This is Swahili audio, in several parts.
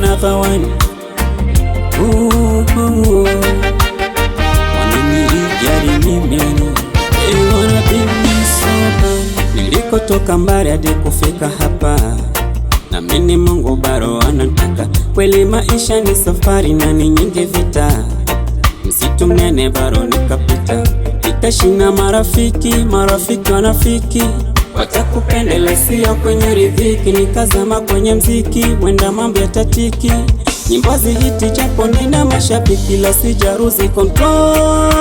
another one. Wananijali mimi, they wanna be me so bad. Nilikotoka mbali hadi kufika hapa, na mimi Mungu bado anataka. Kweli maisha ni safari na ni nyingi vita, msitu mnene bado nikapita. Nikashina marafiki wanafiki, watakupendele sio kwenye riziki. Nikazama kwenye mziki, wenda mambo yatatiki. Nyimbo zihiti japo nina mashabiki, la sijaruzi control.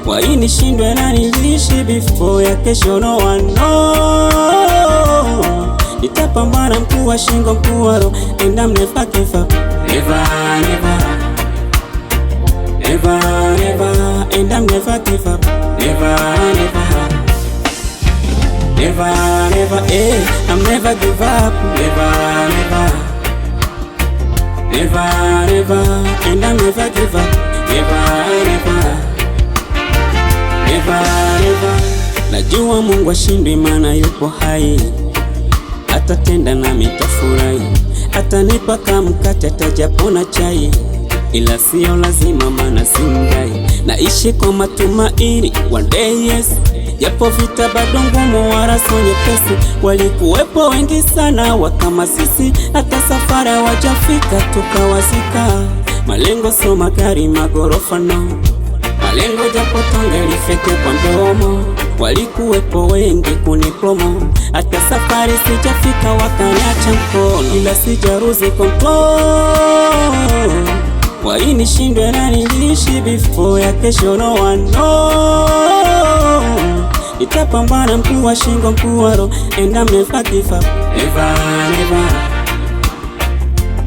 Wai nishindwe na nilishi before ya kesho, no one know. Nitapambana mkuu wa shingo mkuu wa roho, and I'm never give up. Never, never, never, never, and I'm never give up. Never, never, never, never, I'm never give up. Never, never, never, never, and I'm never give up. Never, never, never, never. Najua Mungu ashindwi maana yupo hai, atatenda na mitafurahi. Atanipa kamkate atajapona chai, ila sio lazima maana simdai. Naishi kwa matumaini one day yes, japo vita bado ngumu wala sio nyepesi. Walikuwepo wengi sana wakama sisi, hata safari hawajafika tukawazika. Malengo sio magari magorofa no, malengo japo tonge lifeke kwa mdomo. Walikuwepo wengi kunipromo, hata safari sijafika wakaniacha mkono, ila sijaruzi control. Wai nishindwe na nilishi before ya kesho, no one know. Nitapambana mkuu wa shingo mkuu wa roho, and I'm never give up. Never, never,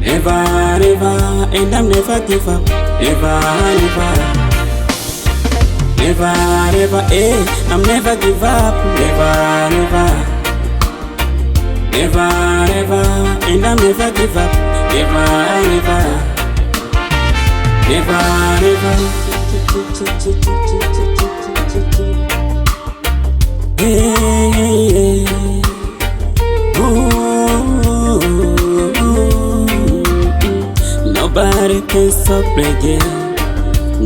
never, never, and I'm never give up. Never, never, never, never, I'm never give up. Never, never, never, never, and I'm never give up. Never, never, never, never. Hey, nobody can stop again.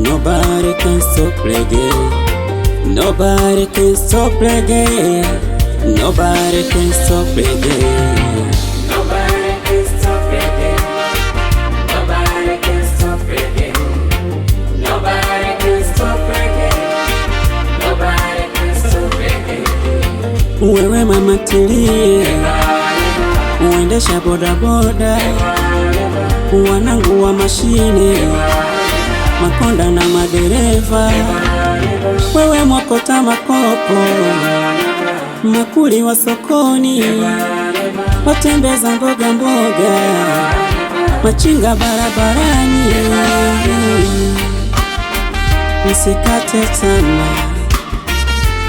Nobody can stop again. Nobody can stop again. Nobody can stop again. Nobody can stop again. Nobody can stop again. Nobody can stop again. Nobody can stop again. Wewe mama tilie, uendesha bodaboda, wanangu wa mashine, makonda na madereva. Wewe mwokota makopo, makuli wa sokoni, watembeza mboga mboga, machinga barabarani. Msikate tamaa,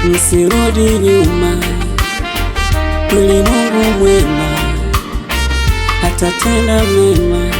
msirudi nyuma. Kweli Mungu mwema, atatenda mema.